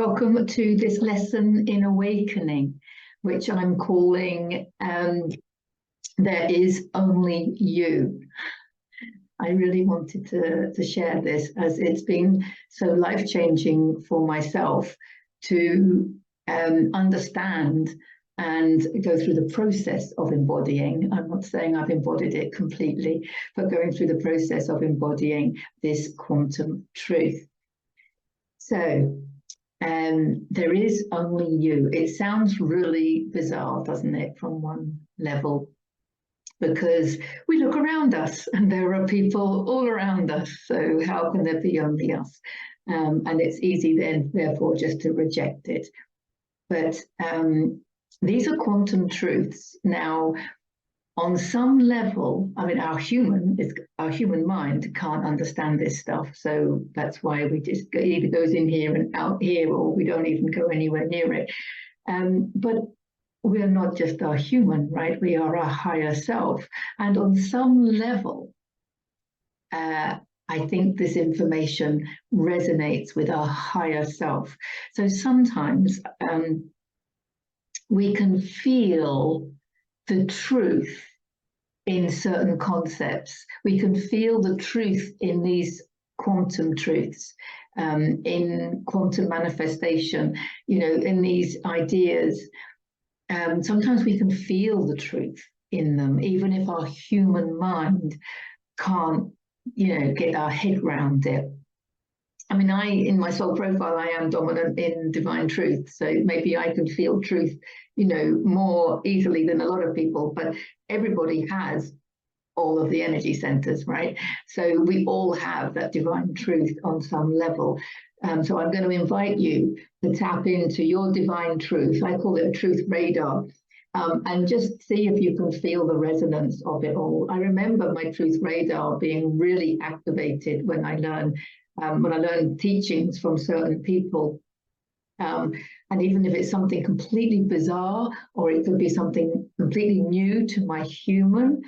welcome to this lesson in awakening, which I'm calling There Is Only You. I really wanted to share this as it's been so life-changing for myself to understand and go through the process of embodying. I'm not saying I've embodied it completely, but going through the process of embodying this quantum truth. So, there is only you. It sounds really bizarre, doesn't it, from one level? Because we look around us and there are people all around us. So how can there be only us? And it's easy then, therefore, just to reject it. But these are quantum truths. Now, on some level, I mean, our human mind can't understand this stuff. So that's why we just either goes in here and out here, or we don't even go anywhere near it. But we're not just our human, right? We are our higher self. And on some level, I think this information resonates with our higher self. So sometimes we can feel the truth in certain concepts. We can feel the truth in these quantum truths, in quantum manifestation, you know, in these ideas. Sometimes we can feel the truth in them, even if our human mind can't, you know, get our head around it. I mean, in my soul profile, I am dominant in divine truth. So maybe I can feel truth, you know, more easily than a lot of people, but everybody has all of the energy centers, right? So we all have that divine truth on some level. So I'm going to invite you to tap into your divine truth. I call it a truth radar. And just see if you can feel the resonance of it all. I remember my truth radar being really activated when I learned teachings from certain people. And even if it's something completely bizarre, or it could be something completely new to my human,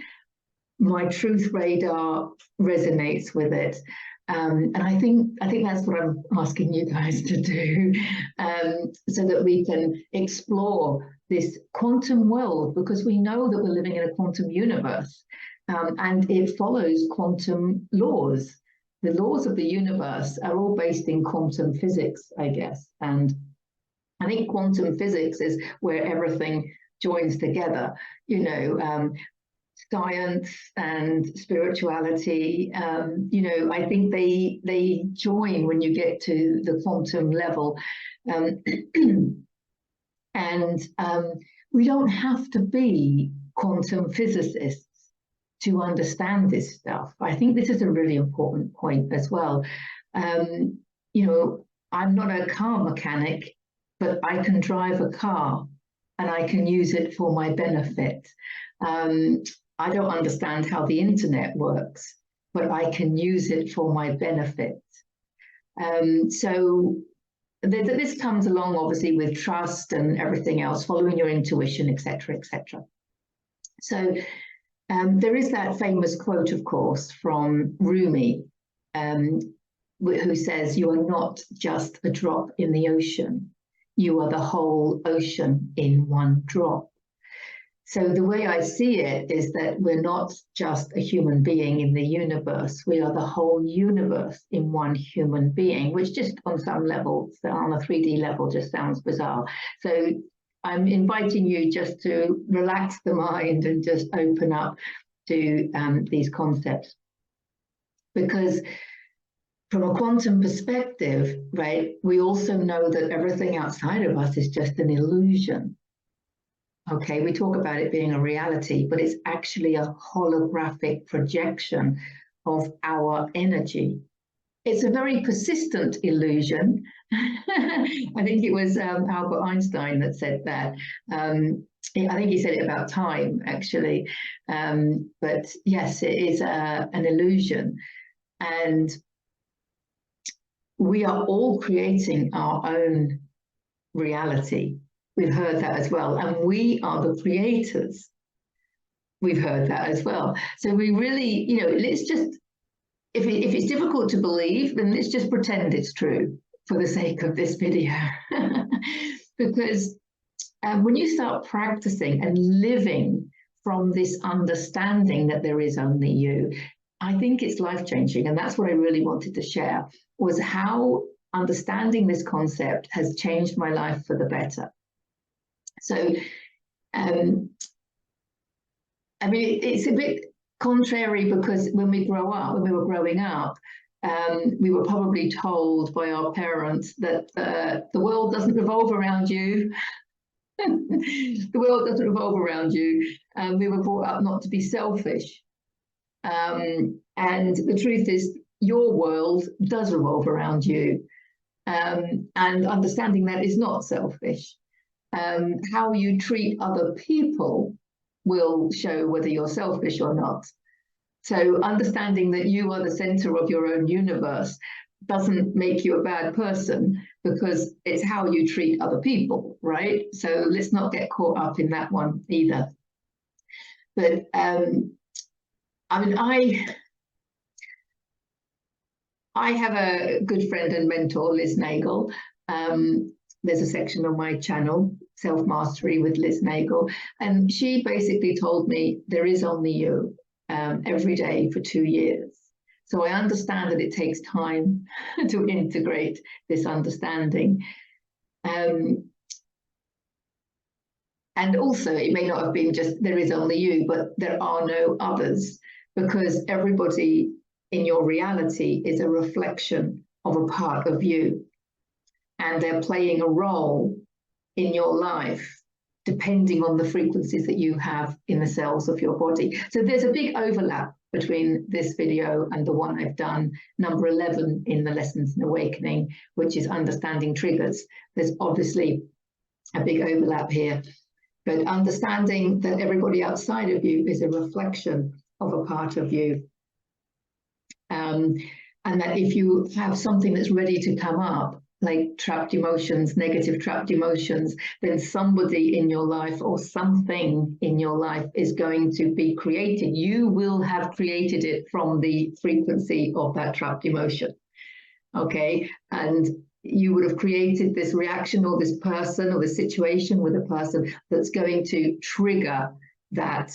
my truth radar resonates with it. And I think that's what I'm asking you guys to do, so that we can explore this quantum world, because we know that we're living in a quantum universe, and it follows quantum laws. The laws of the universe are all based in quantum physics, I guess. And I think quantum physics is where everything joins together, you know, science and spirituality. You know, I think they join when you get to the quantum level. And we don't have to be quantum physicists to understand this stuff. I think this is a really important point as well. You know, I'm not a car mechanic, but I can drive a car and I can use it for my benefit. I don't understand how the internet works, but I can use it for my benefit. So this comes along, obviously, with trust and everything else, following your intuition, etc., etc. So there is that famous quote, of course, from Rumi, who says, "You are not just a drop in the ocean. You are the whole ocean in one drop." So the way I see it is that we're not just a human being in the universe. We are the whole universe in one human being, which just on some level, on a 3D level, just sounds bizarre. So I'm inviting you just to relax the mind and just open up to these concepts. Because from a quantum perspective, right, we also know that everything outside of us is just an illusion. Okay, we talk about it being a reality, but it's actually a holographic projection of our energy. It's a very persistent illusion. I think it was Albert Einstein that said that. I think he said it about time, actually. But yes, it is an illusion. And we are all creating our own reality. We've heard that as well. And we are the creators. We've heard that as well. So we really, you know, let's just, if it's difficult to believe, then let's just pretend it's true. for the sake of this video. Because when you start practicing and living from this understanding that there is only you, I think it's life-changing. And that's what I really wanted to share, was how understanding this concept has changed my life for the better. So, I mean, it's a bit contrary, because when we grow up, when we were growing up, we were probably told by our parents that the world doesn't revolve around you. The world doesn't revolve around you. We were brought up not to be selfish. And the truth is, your world does revolve around you. And understanding that is not selfish. How you treat other people will show whether you're selfish or not. So understanding that you are the center of your own universe doesn't make you a bad person, because it's how you treat other people, right? So let's not get caught up in that one either. But I mean, I have a good friend and mentor, Liz Nagle. There's a section on my channel, Self-Mastery with Liz Nagle, and she basically told me there is only you every day for 2 years. So I understand that it takes time to integrate this understanding. And also, it may not have been just there is only you, but there are no others, because everybody in your reality is a reflection of a part of you. And they're playing a role in your life, depending on the frequencies that you have in the cells of your body. So there's a big overlap between this video and the one I've done, number 11 in the Lessons in Awakening, which is understanding triggers. There's obviously a big overlap here, but understanding that everybody outside of you is a reflection of a part of you. And that if you have something that's ready to come up, like trapped emotions, negative trapped emotions, then somebody in your life or something in your life is going to be created. You will have created it from the frequency of that trapped emotion, okay? And you would have created this reaction or this person or this situation with a person that's going to trigger that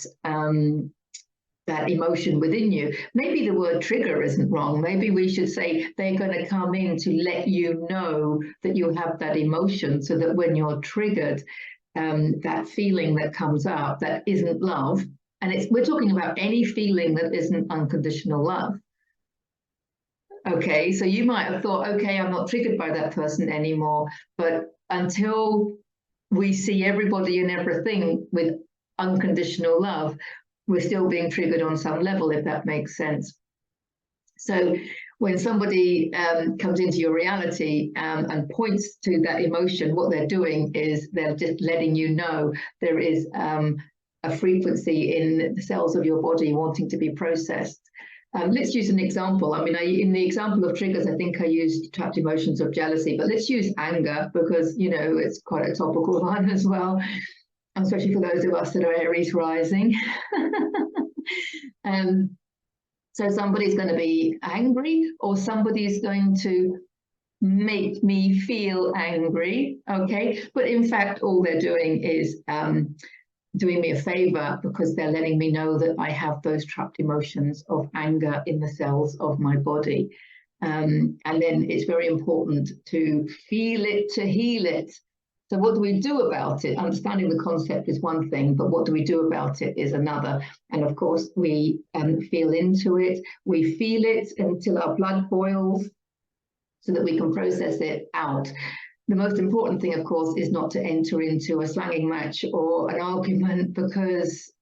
that emotion within you. Maybe the word trigger isn't wrong. Maybe we should say they're going to come in to let you know that you have that emotion, so that when you're triggered, that feeling that comes up that isn't love, and we're talking about any feeling that isn't unconditional love. Okay, so you might have thought, okay, I'm not triggered by that person anymore, but until we see everybody and everything with unconditional love, we're still being triggered on some level, if that makes sense. So when somebody comes into your reality and points to that emotion, what they're doing is they're just letting you know there is a frequency in the cells of your body wanting to be processed. Let's use an example. I mean, in the example of triggers, I think I used trapped emotions of jealousy, but let's use anger, because, you know, it's quite a topical one as well, especially for those of us that are Aries rising. So somebody's going to be angry, or somebody's going to make me feel angry, okay? But in fact, all they're doing is doing me a favor, because they're letting me know that I have those trapped emotions of anger in the cells of my body. And then it's very important to feel it, to heal it. So what do we do about it? Understanding the concept is one thing, but what do we do about it is another. And of course, we feel into it. We feel it until our blood boils, so that we can process it out. The most important thing, of course, is not to enter into a slanging match or an argument, because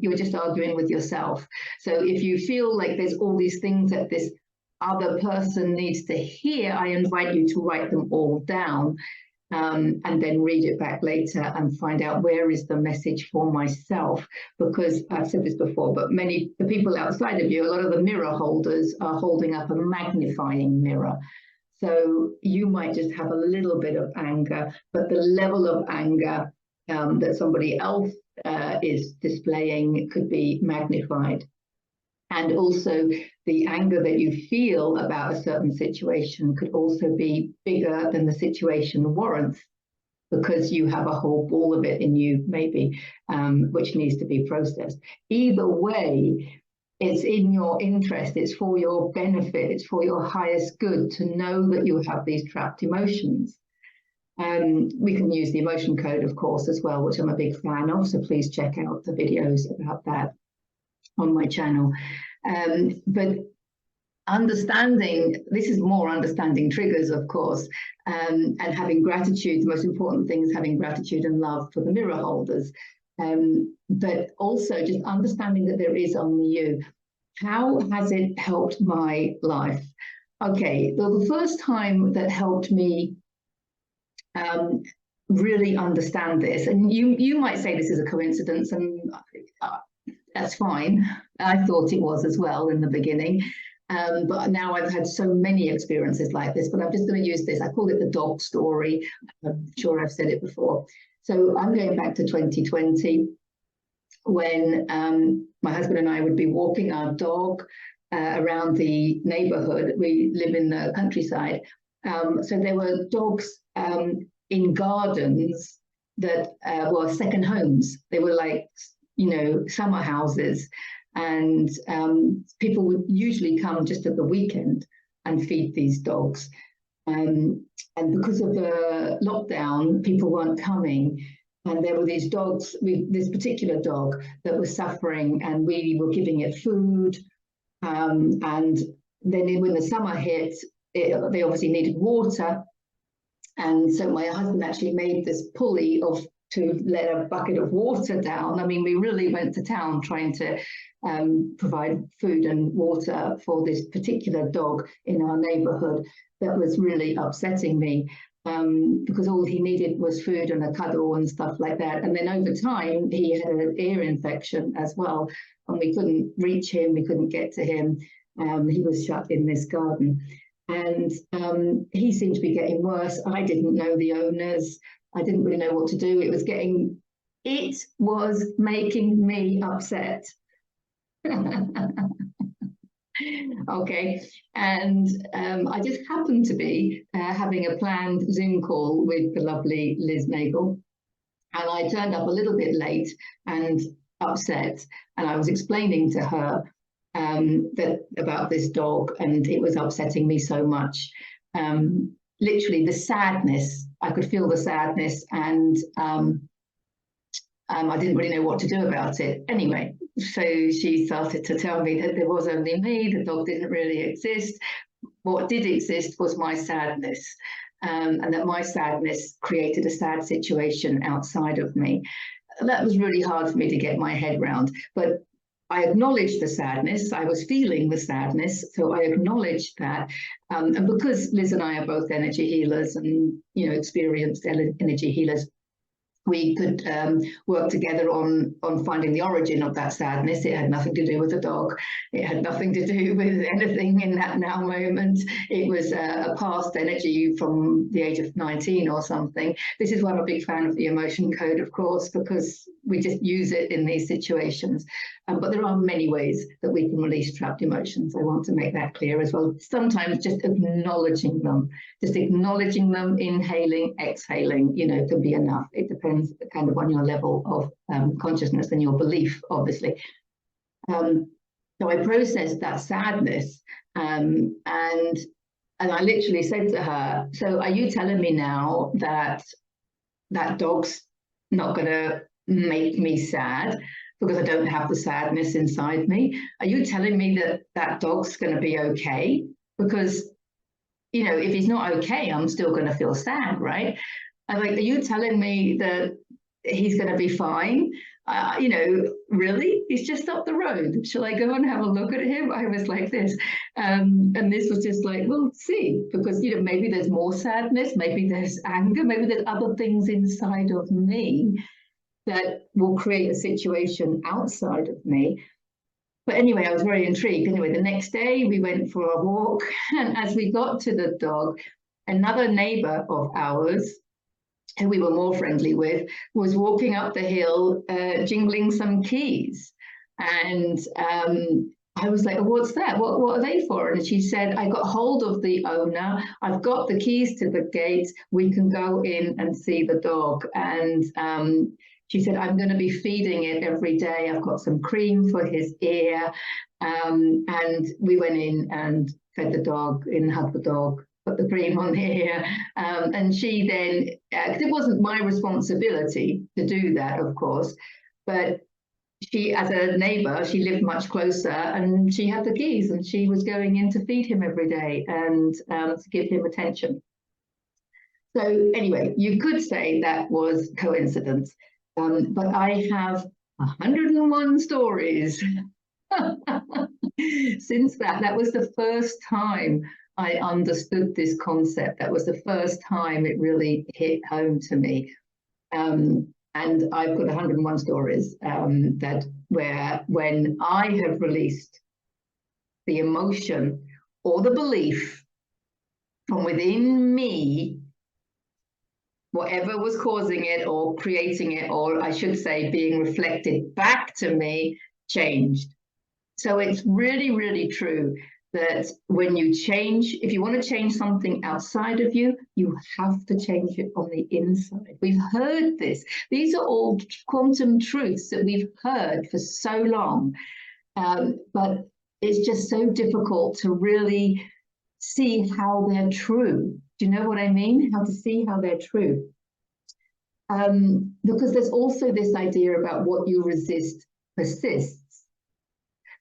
you're just arguing with yourself. So if you feel like there's all these things that this other person needs to hear, I invite you to write them all down. And then read it back later and find out where is the message for myself. Because I've said this before, but the people outside of you, a lot of the mirror holders are holding up a magnifying mirror. So you might just have a little bit of anger, but the level of anger that somebody else is displaying could be magnified. And also the anger that you feel about a certain situation could also be bigger than the situation warrants, because you have a whole ball of it in you, maybe, which needs to be processed. Either way, it's in your interest, it's for your benefit, it's for your highest good to know that you have these trapped emotions. We can use the emotion code, of course, as well, which I'm a big fan of, so please check out the videos about that on my channel. But understanding, this is more understanding triggers, of course, and having gratitude. The most important thing is having gratitude and love for the mirror holders, but also just understanding that there is only you. How has it helped my life? Okay, well, the first time that helped me really understand this, and you might say this is a coincidence, and that's fine. I thought it was as well in the beginning. But now I've had so many experiences like this, but I'm just going to use this. I call it the dog story. I'm sure I've said it before. So I'm going back to 2020 when my husband and I would be walking our dog around the neighborhood. We live in the countryside. So there were dogs in gardens that were second homes. They were like, you know, summer houses. And people would usually come just at the weekend and feed these dogs. And because of the lockdown, people weren't coming. And there were these dogs, this particular dog that was suffering, and we were giving it food. And then when the summer hit, they obviously needed water. And so my husband actually made this pulley to let a bucket of water down. I mean, we really went to town trying to provide food and water for this particular dog in our neighborhood that was really upsetting me, because all he needed was food and a cuddle and stuff like that. And then over time, he had an ear infection as well, and we couldn't reach him, we couldn't get to him. He was shut in this garden. And he seemed to be getting worse. I didn't know the owners. I didn't really know what to do. It was making me upset. Okay, and I just happened to be having a planned Zoom call with the lovely Liz Nagle, and I turned up a little bit late and upset, and I was explaining to her about this dog, and it was upsetting me so much. Literally the sadness, I could feel the sadness, and I didn't really know what to do about it. Anyway, so she started to tell me that there was only me, the dog didn't really exist. What did exist was my sadness, and that my sadness created a sad situation outside of me. That was really hard for me to get my head around, but I acknowledged the sadness. I was feeling the sadness, so I acknowledged that. And because Liz and I are both energy healers and, you know, experienced energy healers, we could work together on finding the origin of that sadness. It had nothing to do with the dog. It had nothing to do with anything in that now moment. It was a past energy from the age of 19 or something. This is why I'm a big fan of the emotion code, of course, because we just use it in these situations. But there are many ways that we can release trapped emotions. I want to make that clear as well. Sometimes just acknowledging them, inhaling, exhaling, you know, can be enough. It depends kind of on your level of consciousness and your belief, obviously. So I processed that sadness, and I literally said to her, so are you telling me now that that dog's not going to make me sad because I don't have the sadness inside me? Are you telling me that that dog's going to be okay? Because, you know, if he's not okay, I'm still going to feel sad, right? I'm like, are you telling me that he's going to be fine? You know, really? He's just up the road. Shall I go and have a look at him? I was like this. And this was just like, we'll see, because, you know, maybe there's more sadness, maybe there's anger, maybe there's other things inside of me that will create a situation outside of me. But anyway, I was very intrigued. Anyway, the next day we went for a walk, and as we got to the dog, another neighbor of ours, who we were more friendly with, was walking up the hill, jingling some keys. And I was like, what's that? What are they for? And she said, I got hold of the owner. I've got the keys to the gate. We can go in and see the dog. And she said, I'm going to be feeding it every day. I've got some cream for his ear. And we went in and fed the dog and hugged the dog, put the cream on the ear. And she then, because it wasn't my responsibility to do that, of course, but she, as a neighbor, she lived much closer and she had the keys and she was going in to feed him every day and to give him attention. So anyway, you could say that was coincidence, but I have 101 stories since that. That was the first time I understood this concept. That was the first time it really hit home to me. And I've got 101 stories that where when I have released the emotion or the belief from within me, whatever was causing it or creating it, or I should say being reflected back to me, changed. So it's really, really true that when you change, if you want to change something outside of you, you have to change it on the inside. We've heard this. These are all quantum truths that we've heard for so long, but it's just so difficult to really see how they're true. Do you know what I mean? How to see how they're true. Because there's also this idea about what you resist persists.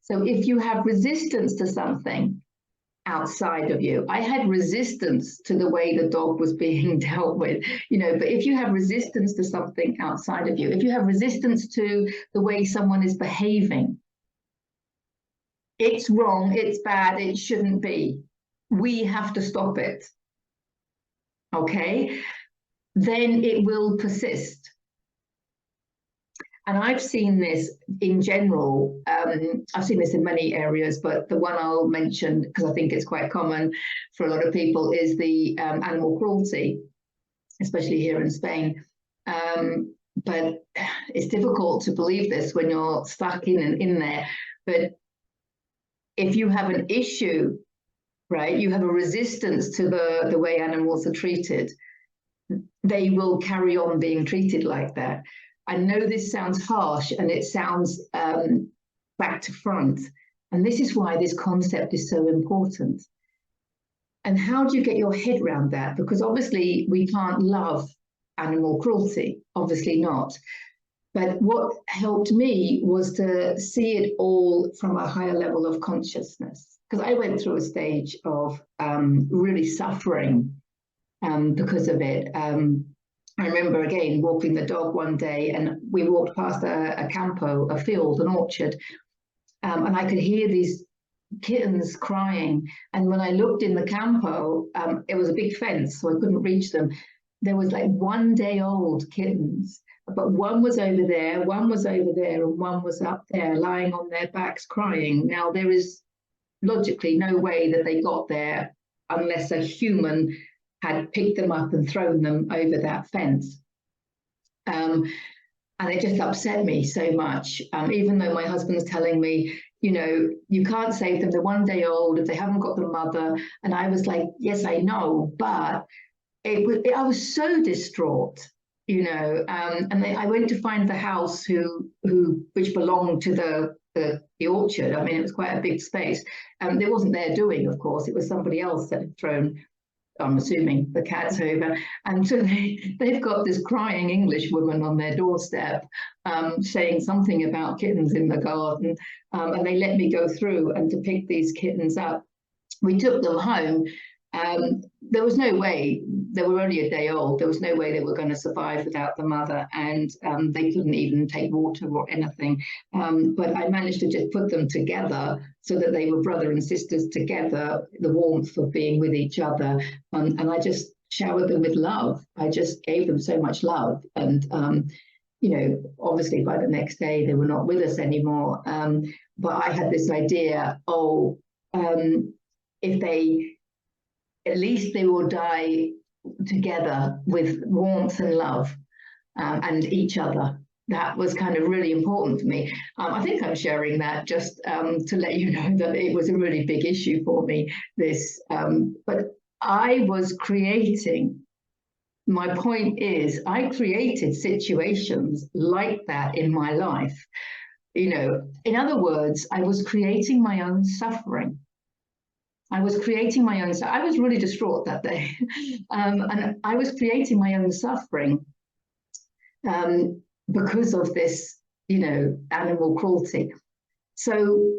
So if you have resistance to something outside of you, I had resistance to the way the dog was being dealt with, you know, but if you have resistance to something outside of you, if you have resistance to the way someone is behaving, it's wrong, it's bad, it shouldn't be. We have to stop it. Okay? Then it will persist. And I've seen this in general. I've seen this in many areas, but the one I'll mention, because I think it's quite common for a lot of people, is the animal cruelty, especially here in Spain. But it's difficult to believe this when you're stuck in there. But if you have an issue, right, you have a resistance to the way animals are treated, they will carry on being treated like that. I know this sounds harsh and it sounds back to front. And this is why this concept is so important. And how do you get your head around that? Because obviously we can't love animal cruelty, obviously not. But what helped me was to see it all from a higher level of consciousness. Because I went through a stage of really suffering because of it. I remember again walking the dog one day and we walked past a campo, a field, an orchard, and I could hear these kittens crying. And when I looked in the campo, it was a big fence, so I couldn't reach them. There was like 1 day old kittens, but one was over there, one was over there, and one was up there lying on their backs crying. Now, there is logically no way that they got there unless a human had picked them up and thrown them over that fence. And it just upset me so much, even though my husband's telling me, you know, you can't save them, they're 1 day old, if they haven't got the mother. And I was like, yes, I know, but I was so distraught, you know, and I went to find the house which belonged to the orchard. I mean, it was quite a big space. It wasn't their doing, of course, it was somebody else that had thrown, I'm assuming, the cats over. And so they've got this crying English woman on their doorstep saying something about kittens in the garden. And they let me go through and to pick these kittens up. We took them home. There was no way, they were only a day old, there was no way they were going to survive without the mother, and they couldn't even take water or anything. But I managed to just put them together so that they were brother and sisters together, the warmth of being with each other. And I just showered them with love. I just gave them so much love. And, you know, obviously by the next day they were not with us anymore. But I had this idea, if they, at least they will die together with warmth and love and each other. that was kind of really important for me. I think I'm sharing that just to let you know that it was a really big issue for me, this. But I was creating, my point is, I created situations like that in my life. You know, in other words, I was creating my own suffering. I was creating my own, I was really distraught that day. And I was creating my own suffering because of this, you know, animal cruelty. So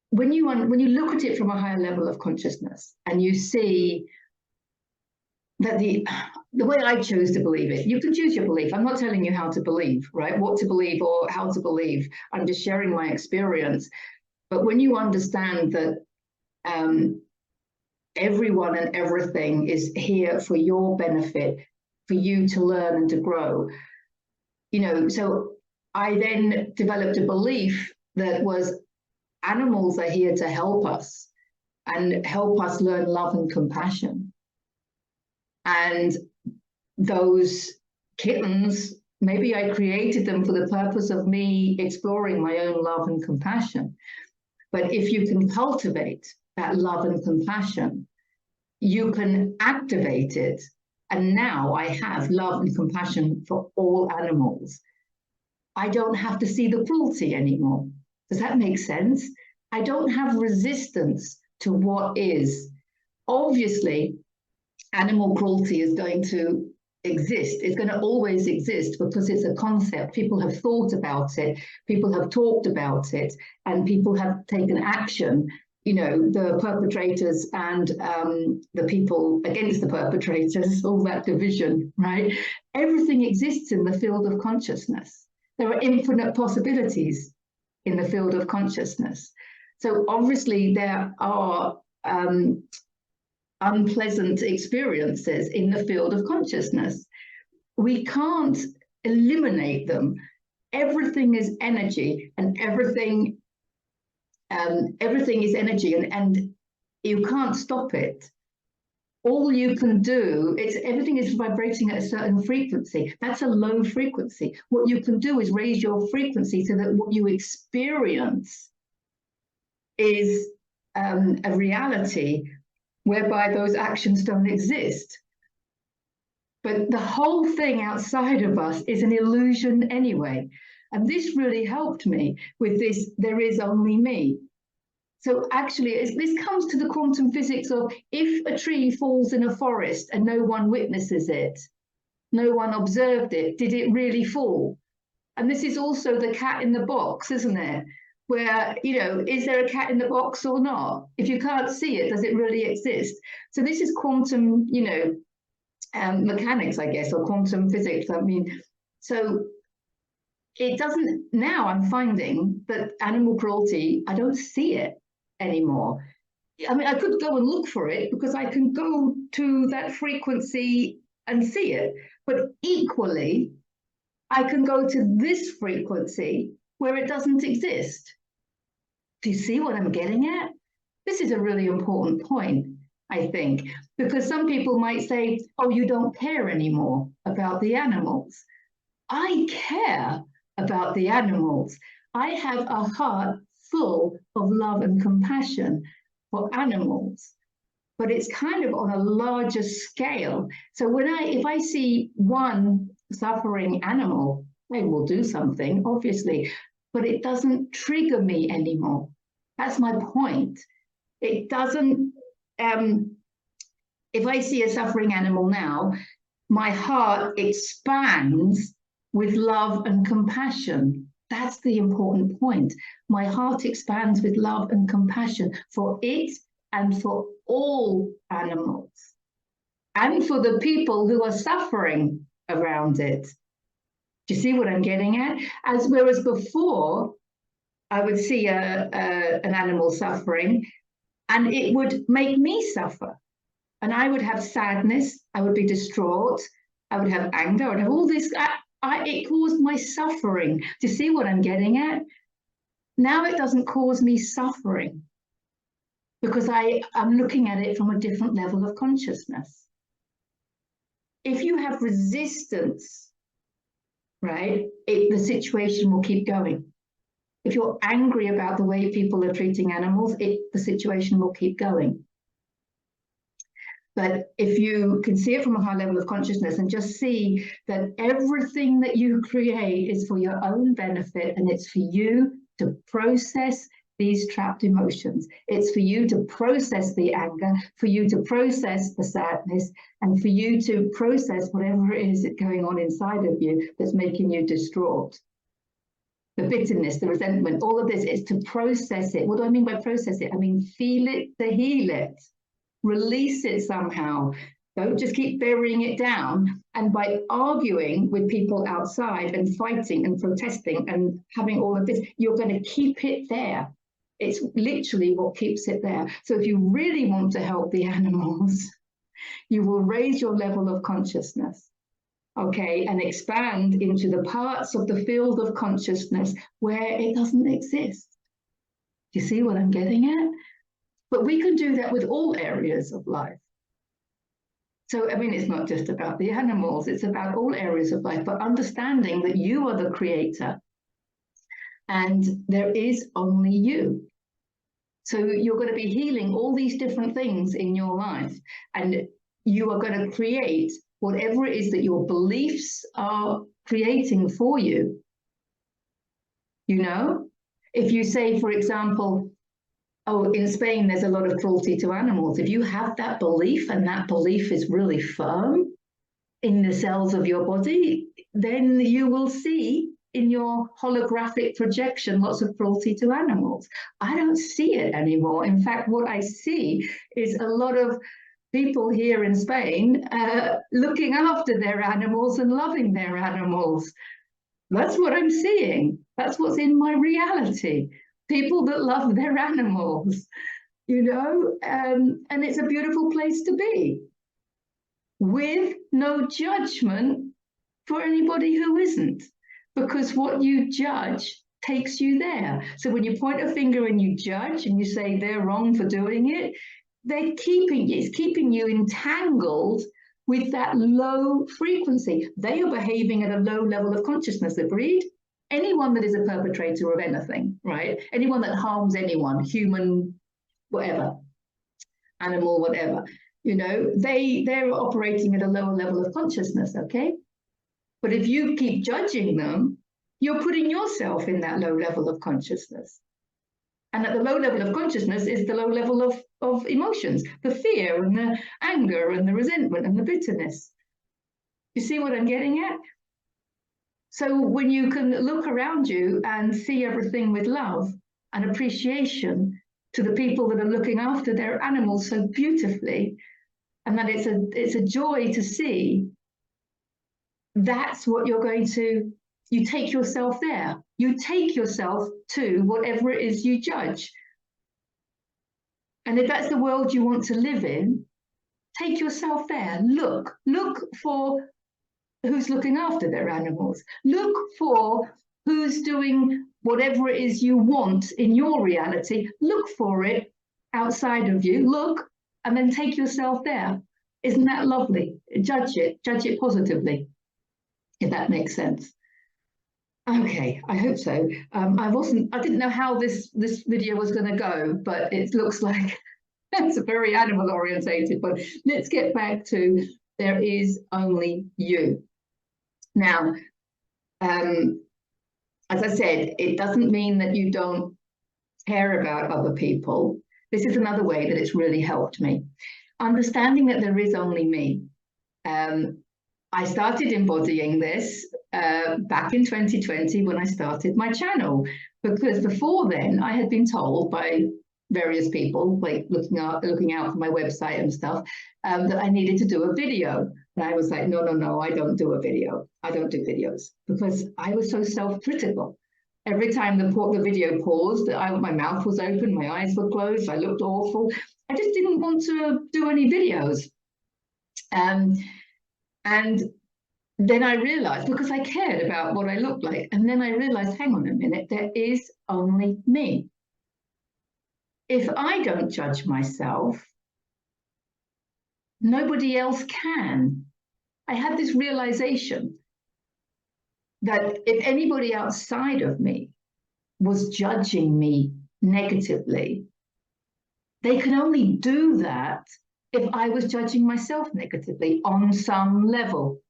when you look at it from a higher level of consciousness and you see that the way I chose to believe it, you can choose your belief. I'm not telling you how to believe, right? What to believe or how to believe. I'm just sharing my experience. But when you understand that everyone and everything is here for your benefit, for you to learn and to grow, you know, so I then developed a belief that was animals are here to help us and help us learn love and compassion. And those kittens, maybe I created them for the purpose of me exploring my own love and compassion. But if you can cultivate that love and compassion, you can activate it. And now I have love and compassion for all animals. I don't have to see the cruelty anymore. Does that make sense? I don't have resistance to what is. Obviously, animal cruelty is going to exist. It's going to always exist because it's a concept. People have thought about it, people have talked about it, and people have taken action. You know, the perpetrators and the people against the perpetrators, all that division, right? Everything exists in the field of consciousness. There are infinite possibilities in the field of consciousness. So obviously there are unpleasant experiences in the field of consciousness. We can't eliminate them. Everything is energy, and everything is energy, and you can't stop it. All you can do, everything is vibrating at a certain frequency. That's a low frequency. What you can do is raise your frequency so that what you experience is a reality whereby those actions don't exist. But the whole thing outside of us is an illusion anyway. And this really helped me with this, there is only me. So actually, this comes to the quantum physics of if a tree falls in a forest and no one witnesses it, no one observed it, did it really fall? And this is also the cat in the box, isn't it? Where, you know, is there a cat in the box or not? If you can't see it, does it really exist? So this is quantum, you know, mechanics, I guess, or quantum physics. I mean, so it doesn't, now I'm finding that animal cruelty, I don't see it anymore. I mean, I could go and look for it because I can go to that frequency and see it. But equally, I can go to this frequency where it doesn't exist. Do you see what I'm getting at? This is a really important point, I think, because some people might say, oh, you don't care anymore about the animals. I care about the animals. I have a heart full of love and compassion for animals, but it's kind of on a larger scale. So if I see one suffering animal, they will do something, obviously, but it doesn't trigger me anymore. That's my point. It doesn't, if I see a suffering animal now, my heart expands with love and compassion. That's the important point. My heart expands with love and compassion for it and for all animals and for the people who are suffering around it. Do you see what I'm getting at? Whereas before, I would see an animal suffering and it would make me suffer. And I would have sadness, I would be distraught, I would have anger, I would have all this. It caused my suffering. Do you see what I'm getting at? Now it doesn't cause me suffering because I'm looking at it from a different level of consciousness. If you have resistance right, the situation will keep going. If you're angry about the way people are treating animals, the situation will keep going. But if you can see it from a high level of consciousness and just see that everything that you create is for your own benefit, and it's for you to process these trapped emotions. It's for you to process the anger, for you to process the sadness, and for you to process whatever it is that's going on inside of you that's making you distraught. The bitterness, the resentment, all of this is to process it. What do I mean by process it? I mean, feel it to heal it. Release it somehow. Don't just keep burying it down. And by arguing with people outside and fighting and protesting and having all of this, you're going to keep it there. It's literally what keeps it there. So if you really want to help the animals, you will raise your level of consciousness, okay, and expand into the parts of the field of consciousness where it doesn't exist. Do you see what I'm getting at? But we can do that with all areas of life. So, I mean, it's not just about the animals, it's about all areas of life, but understanding that you are the creator and there is only you. So you're going to be healing all these different things in your life, and you are going to create whatever it is that your beliefs are creating for you. You know, if you say, for example, oh, in Spain, there's a lot of cruelty to animals. If you have that belief and that belief is really firm in the cells of your body, then you will see in your holographic projection lots of cruelty to animals. I don't see it anymore. In fact, what I see is a lot of people here in Spain looking after their animals and loving their animals. That's what I'm seeing. That's what's in my reality. People that love their animals, you know, and it's a beautiful place to be, with no judgment for anybody who isn't, because what you judge takes you there. So when you point a finger and you judge and you say they're wrong for doing it, it's keeping you entangled with that low frequency. They are behaving at a low level of consciousness. Agreed? Anyone that is a perpetrator of anything, right? Anyone that harms anyone, human, whatever, animal, whatever, you know, they're operating at a lower level of consciousness, okay? But if you keep judging them, you're putting yourself in that low level of consciousness. And at the low level of consciousness is the low level of emotions, the fear and the anger and the resentment and the bitterness. You see what I'm getting at? So when you can look around you and see everything with love and appreciation to the people that are looking after their animals so beautifully, and that it's a joy to see, that's what you're going to, you take yourself there. You take yourself to whatever it is you judge. And if that's the world you want to live in, take yourself there. Look for who's looking after their animals. Look for who's doing whatever it is you want in your reality. Look for it outside of you. Look, and then take yourself there. Isn't that lovely? Judge it positively, if that makes sense. Okay, I hope so. I didn't know how this video was going to go, but it looks like it's very animal orientated. But let's get back to there is only you. Now, as I said, it doesn't mean that you don't care about other people. This is another way that it's really helped me. Understanding that there is only me. I started embodying this back in 2020 when I started my channel, because before then I had been told by various people, like looking out for my website and stuff, that I needed to do a video. And I was like, no, I don't do a video. I don't do videos, because I was so self-critical. Every time the video paused, my mouth was open, my eyes were closed, I looked awful. I just didn't want to do any videos. And then I realized, because I cared about what I looked like, and then I realized, hang on a minute, there is only me. If I don't judge myself, nobody else can. I had this realization. that if anybody outside of me was judging me negatively, they can only do that if I was judging myself negatively on some level.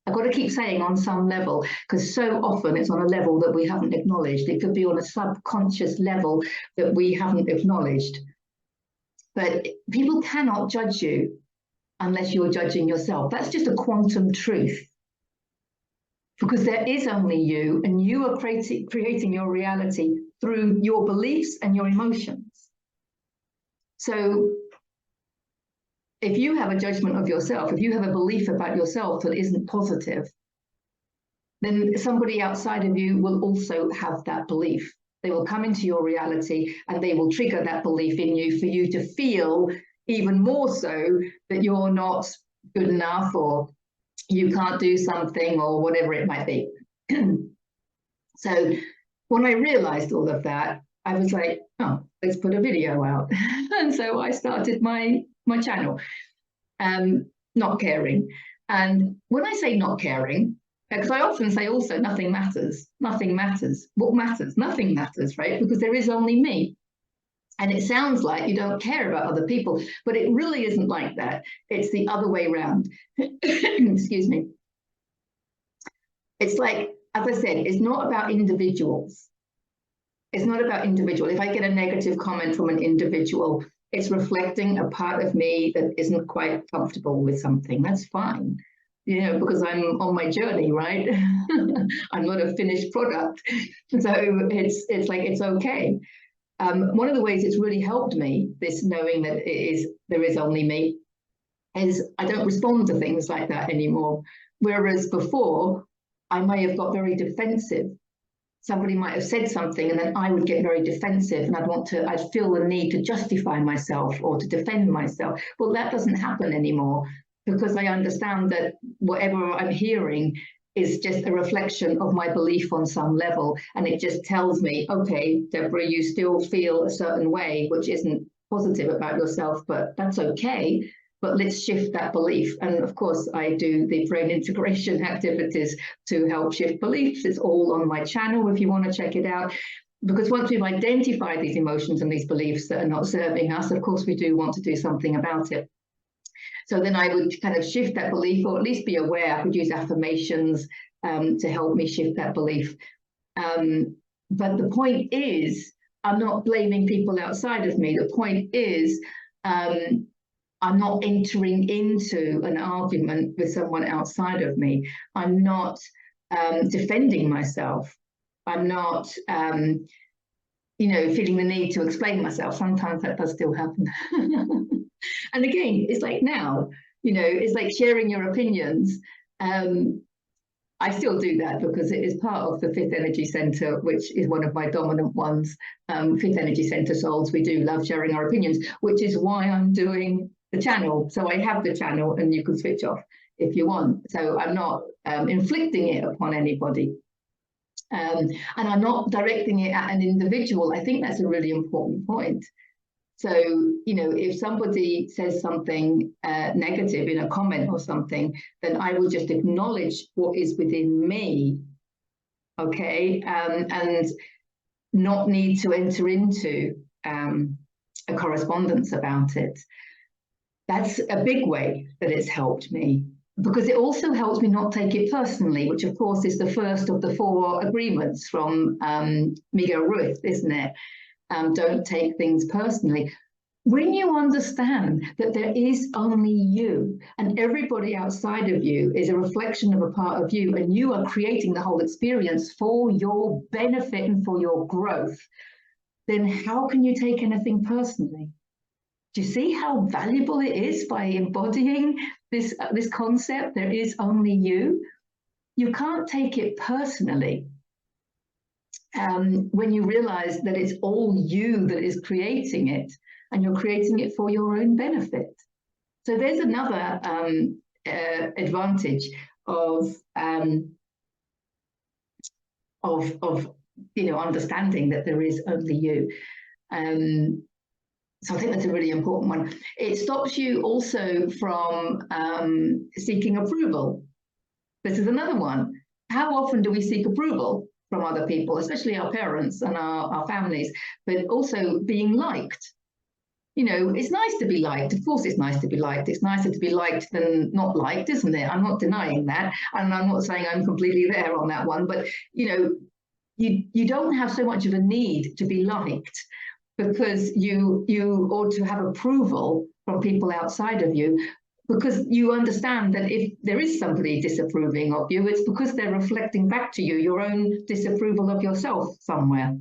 I've got to keep saying on some level, because so often it's on a level that we haven't acknowledged. It could be on a subconscious level that we haven't acknowledged. But people cannot judge you unless you're judging yourself. That's just a quantum truth. Because there is only you, and you are creating your reality through your beliefs and your emotions. So if you have a judgment of yourself, if you have a belief about yourself that isn't positive, then somebody outside of you will also have that belief. They will come into your reality and they will trigger that belief in you for you to feel even more so that you're not good enough, or you can't do something, or whatever it might be. So when I realized all of that, I was like, oh, let's put a video out. And so I started my channel, Not Caring. And when I say not caring, because I often say also nothing matters, nothing matters. What matters? Nothing matters, right? Because there is only me. And it sounds like you don't care about other people, but it really isn't like that. It's the other way around. Excuse me. It's like, as I said, it's not about individuals. It's not about individual. If I get a negative comment from an individual, it's reflecting a part of me that isn't quite comfortable with something. That's fine, you know, because I'm on my journey, right? I'm not a finished product. So it's like, it's okay. One of the ways it's really helped me, this knowing that there is only me, is I don't respond to things like that anymore. Whereas before, I may have got very defensive. Somebody might have said something and then I would get very defensive, and I'd feel the need to justify myself or to defend myself. Well, that doesn't happen anymore, because I understand that whatever I'm hearing is just a reflection of my belief on some level. And it just tells me, okay, Deborah, you still feel a certain way, which isn't positive about yourself, but that's okay. But let's shift that belief. And of course, I do the brain integration activities to help shift beliefs. It's all on my channel if you want to check it out. Because once we've identified these emotions and these beliefs that are not serving us, of course, we do want to do something about it. So then I would kind of shift that belief, or at least be aware. I could use affirmations to help me shift that belief. But the point is, I'm not blaming people outside of me. The point is, I'm not entering into an argument with someone outside of me. I'm not defending myself. I'm not, feeling the need to explain myself. Sometimes that does still happen. And again, it's like now, it's like sharing your opinions. I still do that because it is part of the fifth energy center, which is one of my dominant ones. Fifth energy center souls, we do love sharing our opinions, which is why I'm doing the channel. So I have the channel and you can switch off if you want. So I'm not inflicting it upon anybody. And I'm not directing it at an individual. I think that's a really important point. So, if somebody says something negative in a comment or something, then I will just acknowledge what is within me, okay, and not need to enter into a correspondence about it. That's a big way that it's helped me, because it also helps me not take it personally, which of course is the first of the 4 agreements from Miguel Ruiz, isn't it? Don't take things personally. When you understand that there is only you and everybody outside of you is a reflection of a part of you, and you are creating the whole experience for your benefit and for your growth, then how can you take anything personally? Do you see how valuable it is by embodying this concept? There is only you. You can't take it personally. When you realize that it's all you that is creating it, and you're creating it for your own benefit. So there's another advantage of understanding that there is only you. So I think that's a really important one. It stops you also from seeking approval. This is another one. how often do we seek approval from other people, especially our parents and our families, but also being liked? You know, it's nice to be liked. Of course, it's nice to be liked. It's nicer to be liked than not liked, isn't it? I'm not denying that. And I'm not saying I'm completely there on that one. But, you know, you don't have so much of a need to be liked because you ought to have approval from people outside of you, because you understand that if there is somebody disapproving of you, it's because they're reflecting back to you your own disapproval of yourself somewhere.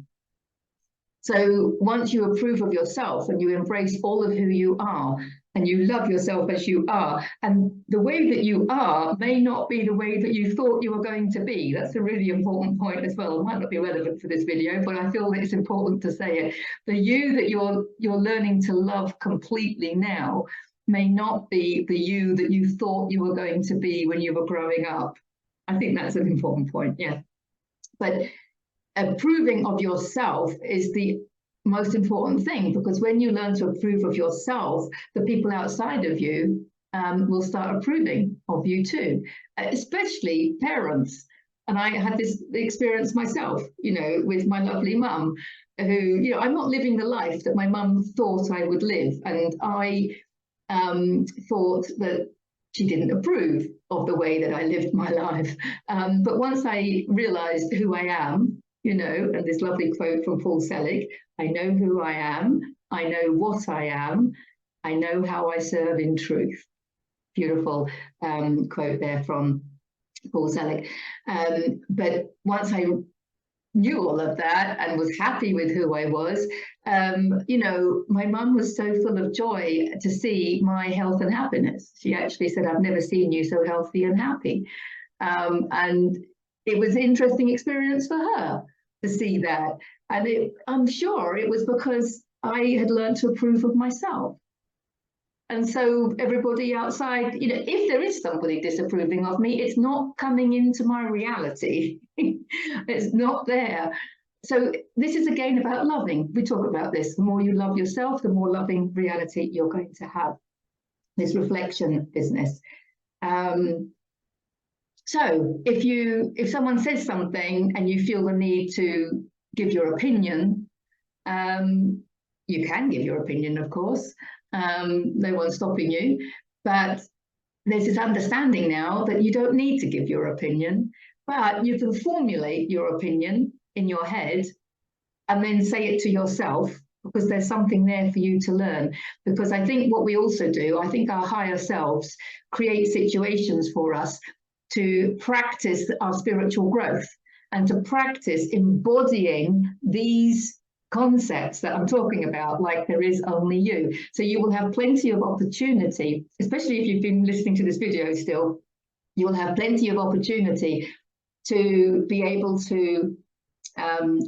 So once you approve of yourself and you embrace all of who you are and you love yourself as you are, and the way that you are may not be the way that you thought you were going to be. That's a really important point as well. It might not be relevant for this video, but I feel that it's important to say it. The you that you're learning to love completely now may not be the you that you thought you were going to be when you were growing up. I think that's an important point, yeah. But approving of yourself is the most important thing, because when you learn to approve of yourself, the people outside of you will start approving of you too, especially parents. And I had this experience myself, you know, with my lovely mum, who, you know, I'm not living the life that my mum thought I would live. And I thought that she didn't approve of the way that I lived my life. But once I realized who I am, you know, and this lovely quote from Paul Selig, I know who I am, I know what I am, I know how I serve in truth. Beautiful quote there from Paul Selig. But once I knew all of that and was happy with who I was, you know, my mum was so full of joy to see my health and happiness. She actually said, I've never seen you so healthy and happy. And it was an interesting experience for her to see that. And I'm sure it was because I had learned to approve of myself. And so everybody outside, you know, if there is somebody disapproving of me, it's not coming into my reality. It's not there. So this is again about loving. We talk about this. The more you love yourself, the more loving reality you're going to have. This reflection business. So if someone says something and you feel the need to give your opinion, you can give your opinion, of course. No one's stopping you, but there's this understanding now that you don't need to give your opinion, but you can formulate your opinion in your head and then say it to yourself, because there's something there for you to learn. Because I think what we also do, I think our higher selves create situations for us to practice our spiritual growth and to practice embodying these concepts that I'm talking about, like there is only you. So you will have plenty of opportunity, especially if you've been listening to this video still, you will have plenty of opportunity to be able to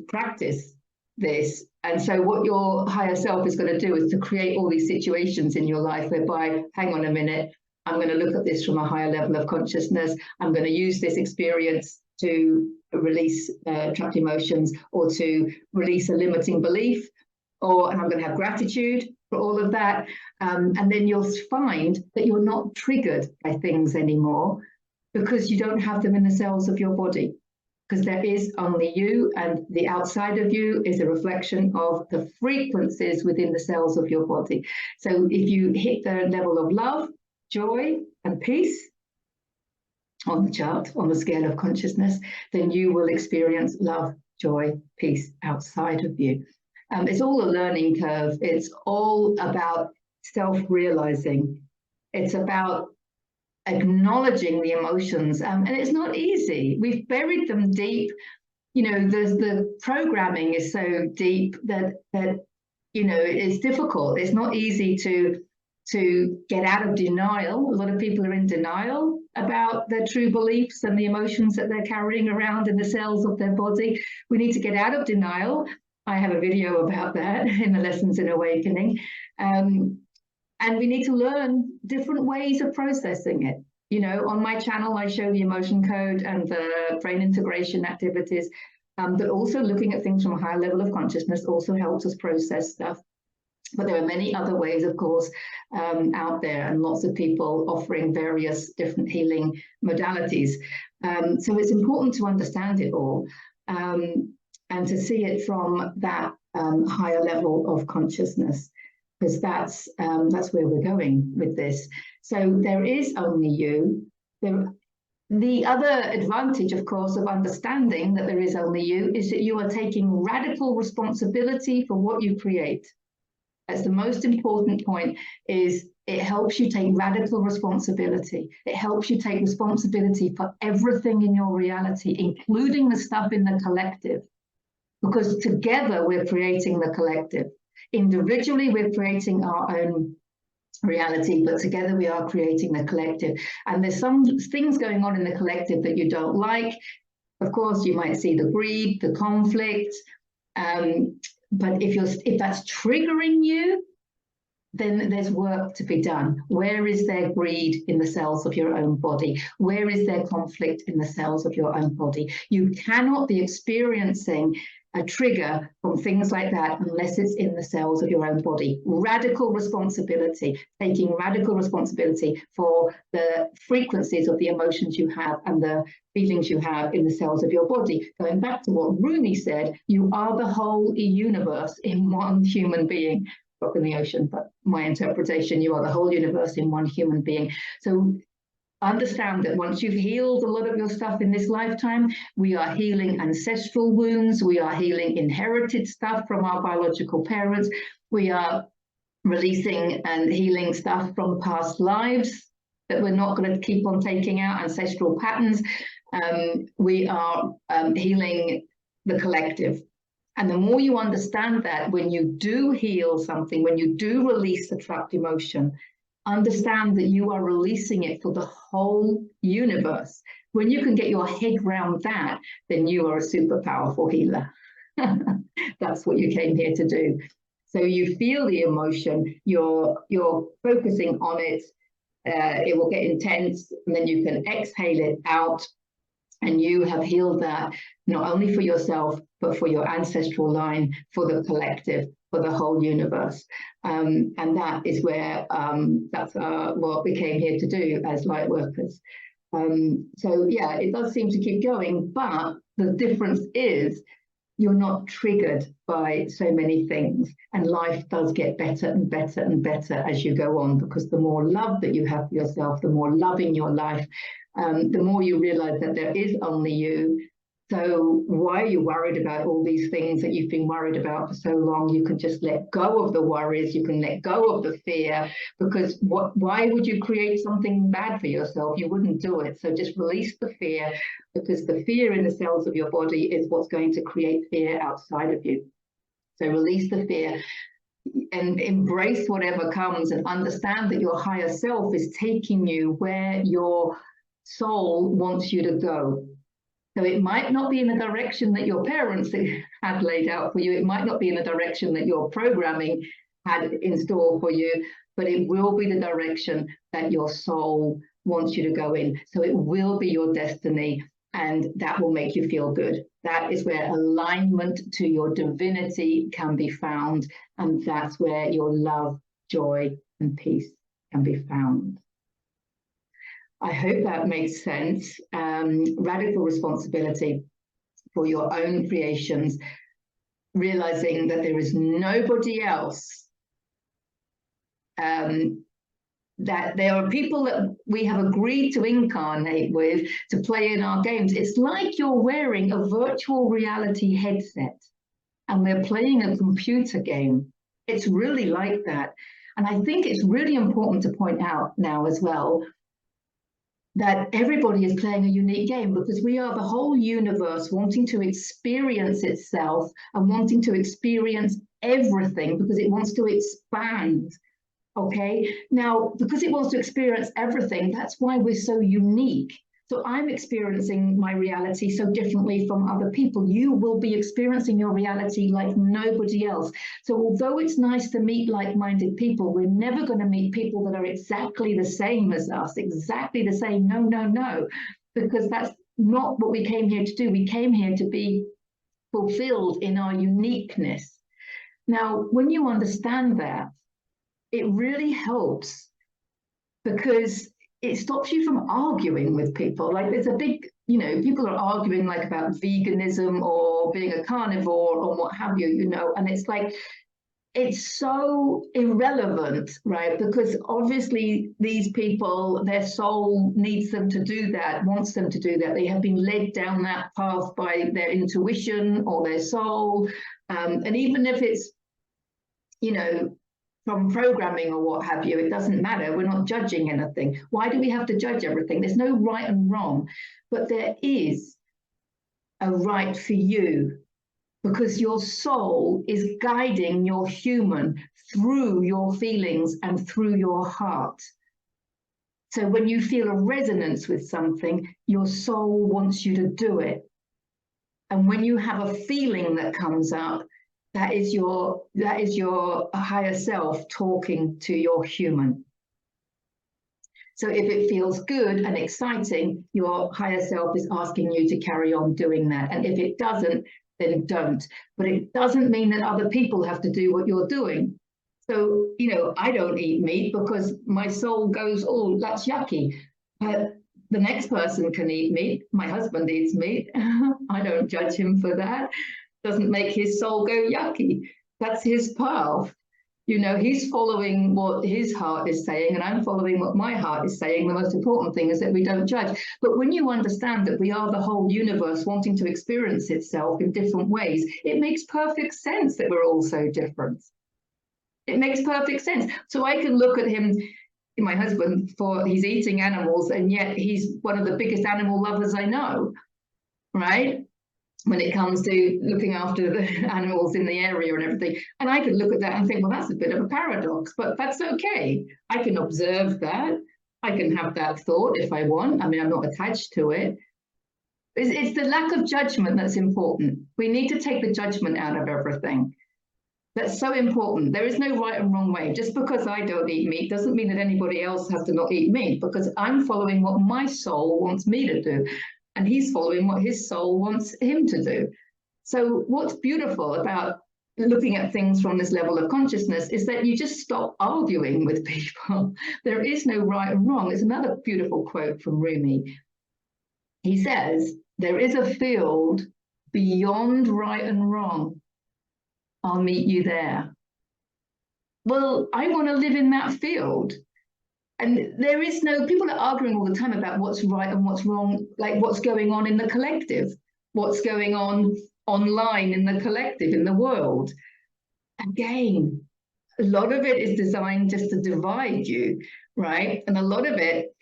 practice this. And so what your higher self is going to do is to create all these situations in your life whereby, hang on a minute, I'm going to look at this from a higher level of consciousness. I'm going to use this experience to release trapped emotions, or to release a limiting belief, and I'm going to have gratitude for all of that. And then you'll find that you're not triggered by things anymore, because you don't have them in the cells of your body, because there is only you, and the outside of you is a reflection of the frequencies within the cells of your body. So if you hit the level of love, joy, and peace on the chart, on the scale of consciousness, then you will experience love, joy, peace outside of you. It's all a learning curve. It's all about self-realizing. It's about acknowledging the emotions, and it's not easy. We've buried them deep. You know, the programming is so deep that you know, it's difficult. It's not easy to get out of denial. A lot of people are in denial about their true beliefs and the emotions that they're carrying around in the cells of their body. We need to get out of denial. I have a video about that in the Lessons in Awakening. And we need to learn different ways of processing it. You know, on my channel, I show the emotion code and the brain integration activities, but also looking at things from a higher level of consciousness also helps us process stuff. But there are many other ways, of course, out there, and lots of people offering various different healing modalities. So it's important to understand it all, and to see it from that higher level of consciousness, because that's where we're going with this. So there is only you. The other advantage, of course, of understanding that there is only you is that you are taking radical responsibility for what you create. That's the most important point, is it helps you take radical responsibility. It helps you take responsibility for everything in your reality, including the stuff in the collective, because together we're creating the collective. Individually, we're creating our own reality, but together we are creating the collective. And there's some things going on in the collective that you don't like. Of course, you might see the greed, the conflict, but if that's triggering you, then there's work to be done. Where is there greed in the cells of your own body? Where is there conflict in the cells of your own body? You cannot be experiencing a trigger from things like that unless it's in the cells of your own body. Radical responsibility, taking radical responsibility for the frequencies of the emotions you have and the feelings you have in the cells of your body. Going back to what Rumi said, you are the whole universe in one human being. Drop in the ocean, but my interpretation, you are the whole universe in one human being. So understand that once you've healed a lot of your stuff in this lifetime, we are healing ancestral wounds, we are healing inherited stuff from our biological parents, we are releasing and healing stuff from past lives that we're not going to keep on taking out, ancestral patterns. We are healing the collective. And the more you understand that, when you do heal something, when you do release the trapped emotion, understand that you are releasing it for the whole universe. When you can get your head around that, then you are a super powerful healer. That's what you came here to do. So you feel the emotion, you're focusing on it, it will get intense, and then you can exhale it out, and you have healed that, not only for yourself, but for your ancestral line, for the collective, for the whole universe. And that is where, that's what we came here to do as light workers. So yeah, it does seem to keep going, but the difference is you're not triggered by so many things, and life does get better and better and better as you go on, because the more love that you have for yourself, the more love in your life, the more you realize that there is only you. So why are you worried about all these things that you've been worried about for so long? You can just let go of the worries, you can let go of the fear, because why would you create something bad for yourself? You wouldn't do it. So just release the fear, because the fear in the cells of your body is what's going to create fear outside of you. So release the fear and embrace whatever comes, and understand that your higher self is taking you where your soul wants you to go. So it might not be in the direction that your parents had laid out for you. It might not be in the direction that your programming had in store for you, but it will be the direction that your soul wants you to go in. So it will be your destiny, and that will make you feel good. That is where alignment to your divinity can be found, and that's where your love, joy, and peace can be found. I hope that makes sense. Radical responsibility for your own creations, realizing that there is nobody else, that there are people that we have agreed to incarnate with, to play in our games. It's like you're wearing a virtual reality headset and we're playing a computer game. It's really like that. And I think it's really important to point out now as well that everybody is playing a unique game, because we are the whole universe wanting to experience itself and wanting to experience everything, because it wants to expand. Okay, now, because it wants to experience everything, that's why we're so unique. So I'm experiencing my reality so differently from other people. You will be experiencing your reality like nobody else. So although it's nice to meet like-minded people, we're never going to meet people that are exactly the same as us, exactly the same. No, no, no, because that's not what we came here to do. We came here to be fulfilled in our uniqueness. Now, when you understand that, it really helps, because it stops you from arguing with people. Like, there's a big, you know, people are arguing like about veganism or being a carnivore or what have you, you know, and it's like, it's so irrelevant, right? Because obviously these people, their soul needs them to do that, wants them to do that. They have been led down that path by their intuition or their soul. And even if it's, you know, from programming or what have you, it doesn't matter. We're not judging anything. Why do we have to judge everything? There's no right and wrong, but there is a right for you, because your soul is guiding your human through your feelings and through your heart. So when you feel a resonance with something, your soul wants you to do it. And when you have a feeling that comes up, that is your higher self talking to your human. So if it feels good and exciting, your higher self is asking you to carry on doing that. And if it doesn't, then don't. But it doesn't mean that other people have to do what you're doing. So, you know, I don't eat meat because my soul goes, oh, that's yucky. But the next person can eat meat. My husband eats meat. I don't judge him for that. Doesn't make his soul go yucky. That's his path. You know, he's following what his heart is saying, and I'm following what my heart is saying. The most important thing is that we don't judge. But when you understand that we are the whole universe wanting to experience itself in different ways, it makes perfect sense that we're all so different. It makes perfect sense. So I can look at him, my husband, for he's eating animals, and yet he's one of the biggest animal lovers I know, right? When it comes to looking after the animals in the area and everything. And I could look at that and think, well, that's a bit of a paradox, but that's okay. I can observe that. I can have that thought if I want. I mean, I'm not attached to it. It's the lack of judgment that's important. We need to take the judgment out of everything. That's so important. There is no right and wrong way. Just because I don't eat meat doesn't mean that anybody else has to not eat meat, because I'm following what my soul wants me to do. And he's following what his soul wants him to do. So what's beautiful about looking at things from this level of consciousness is that you just stop arguing with people. There is no right and wrong. It's another beautiful quote from Rumi. He says, there is a field beyond right and wrong. I'll meet you there. Well, I want to live in that field. And there is no, people are arguing all the time about what's right and what's wrong, like what's going on in the collective, what's going on online in the collective, in the world. Again, a lot of it is designed just to divide you, right? And a lot of it,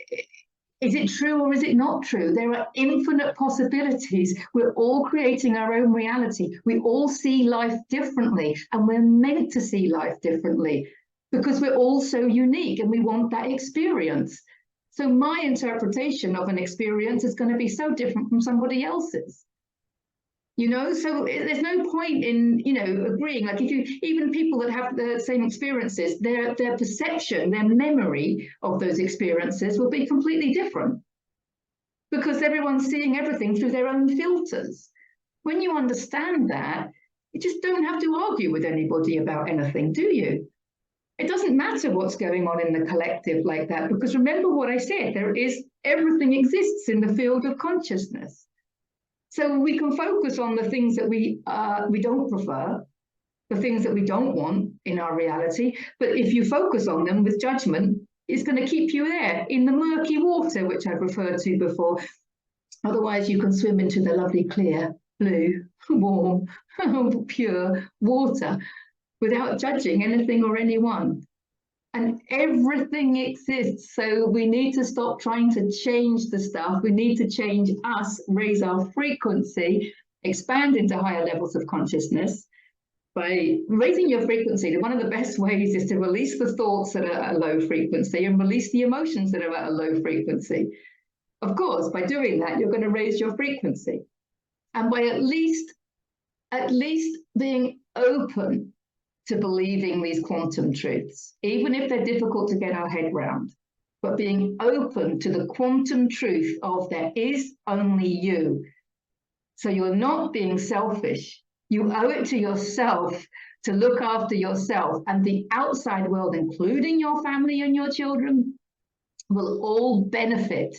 is it true or is it not true? There are infinite possibilities. We're all creating our own reality. We all see life differently, and we're meant to see life differently, because we're all so unique and we want that experience. So my interpretation of an experience is going to be so different from somebody else's. You know, so there's no point in, you know, agreeing. Like if you, even people that have the same experiences, their perception, their memory of those experiences will be completely different, because everyone's seeing everything through their own filters. When you understand that, you just don't have to argue with anybody about anything, do you? It doesn't matter what's going on in the collective like that, because remember what I said, everything exists in the field of consciousness. So we can focus on the things that we don't prefer, the things that we don't want in our reality. But if you focus on them with judgment, it's going to keep you there in the murky water, which I've referred to before. Otherwise, you can swim into the lovely, clear, blue, warm, pure water without judging anything or anyone. And everything exists. So we need to stop trying to change the stuff. We need to change us, raise our frequency, expand into higher levels of consciousness. By raising your frequency, one of the best ways is to release the thoughts that are at a low frequency and release the emotions that are at a low frequency. Of course, by doing that, you're going to raise your frequency. And by at least being open to believing these quantum truths, even if they're difficult to get our head round, but being open to the quantum truth of there is only you. So you're not being selfish. You owe it to yourself to look after yourself, and the outside world, including your family and your children, will all benefit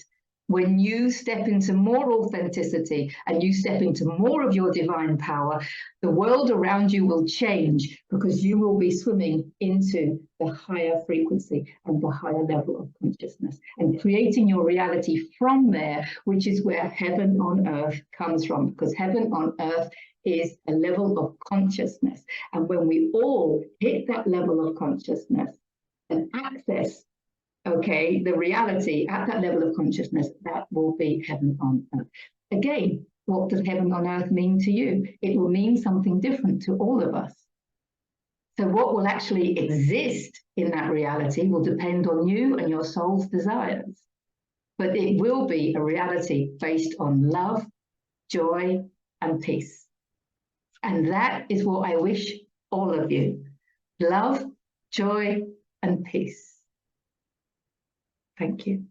When you step into more authenticity and you step into more of your divine power, the world around you will change because you will be swimming into the higher frequency and the higher level of consciousness and creating your reality from there, which is where heaven on earth comes from, because heaven on earth is a level of consciousness. And when we all hit that level of consciousness and access the reality at that level of consciousness, that will be heaven on earth. Again, what does heaven on earth mean to you? It will mean something different to all of us. So what will actually exist in that reality will depend on you and your soul's desires. But it will be a reality based on love, joy, and peace. And that is what I wish all of you. Love, joy, and peace. Thank you.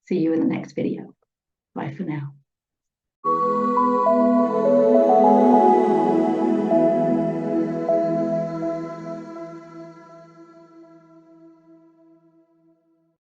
See you in the next video. Bye for now.